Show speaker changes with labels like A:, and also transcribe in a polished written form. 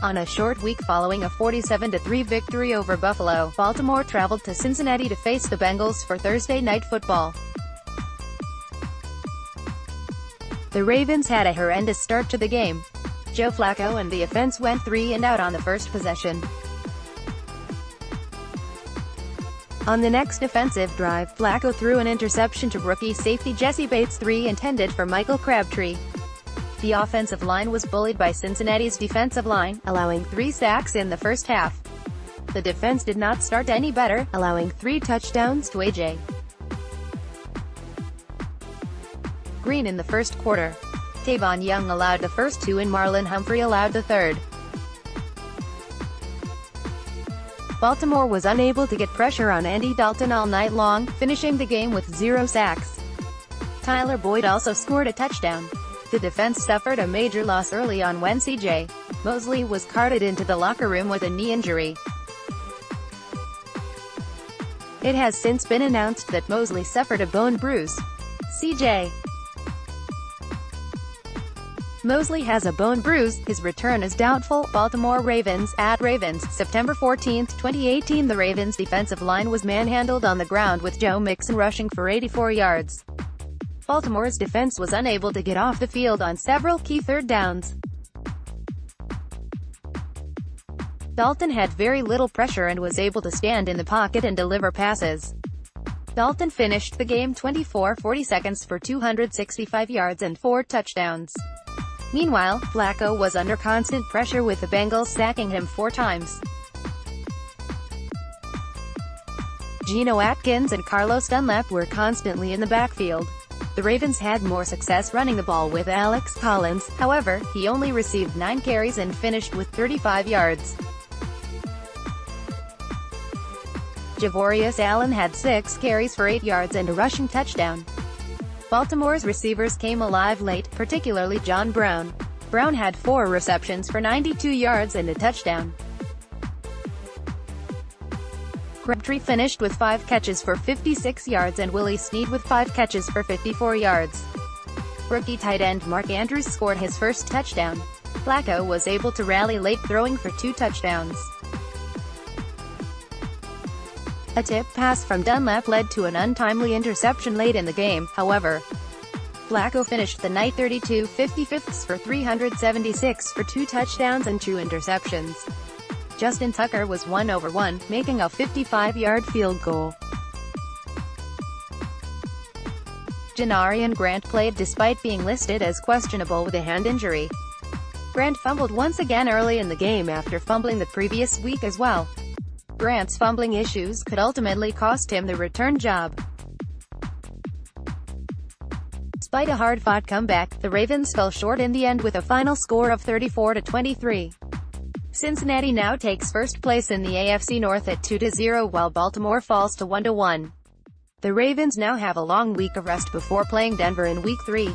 A: On a short week following a 47-3 victory over Buffalo, Baltimore traveled to Cincinnati to face the Bengals for Thursday Night Football. The Ravens had a horrendous start to the game. Joe Flacco and the offense went 3 and out on the first possession. On the next offensive drive, Flacco threw an interception to rookie safety Jessie Bates III intended for Michael Crabtree. The offensive line was bullied by Cincinnati's defensive line, allowing 3 sacks in the first half. The defense did not start any better, allowing 3 touchdowns to A.J. Green in the first quarter. Tavon Young allowed the first 2 and Marlon Humphrey allowed the third. Baltimore was unable to get pressure on Andy Dalton all night long, finishing the game with 0 sacks. Tyler Boyd also scored a touchdown. The defense suffered a major loss early on when C.J. Mosley was carted into the locker room with a knee injury. It has since been announced that Mosley suffered a bone bruise. C.J. Mosley has a bone bruise. His return is doubtful. Baltimore Ravens at Ravens, September 14, 2018. The Ravens' defensive line was manhandled on the ground with Joe Mixon rushing for 84 yards. Baltimore's defense was unable to get off the field on several key third downs. Dalton had very little pressure and was able to stand in the pocket and deliver passes. Dalton finished the game 24-40 seconds for 265 yards and 4 touchdowns. Meanwhile, Flacco was under constant pressure with the Bengals sacking him 4 times. Geno Atkins and Carlos Dunlap were constantly in the backfield. The Ravens had more success running the ball with Alex Collins, however, he only received 9 carries and finished with 35 yards. Javorius Allen had 6 carries for 8 yards and a rushing touchdown. Baltimore's receivers came alive late, particularly John Brown. Brown had 4 receptions for 92 yards and a touchdown. Crabtree finished with 5 catches for 56 yards and Willie Snead with 5 catches for 54 yards. Rookie tight end Mark Andrews scored his first touchdown. Flacco was able to rally late, throwing for 2 touchdowns. A tip pass from Dunlap led to an untimely interception late in the game, however. Flacco finished the night 32-55 for 376 for 2 touchdowns and 2 interceptions. Justin Tucker was 1-over-1, making a 55-yard field goal. Janarian Grant played despite being listed as questionable with a hand injury. Grant fumbled once again early in the game after fumbling the previous week as well. Grant's fumbling issues could ultimately cost him the return job. Despite a hard-fought comeback, the Ravens fell short in the end with a final score of 34-23. Cincinnati now takes first place in the AFC North at 2-0 while Baltimore falls to 1-1. The Ravens now have a long week of rest before playing Denver in Week 3.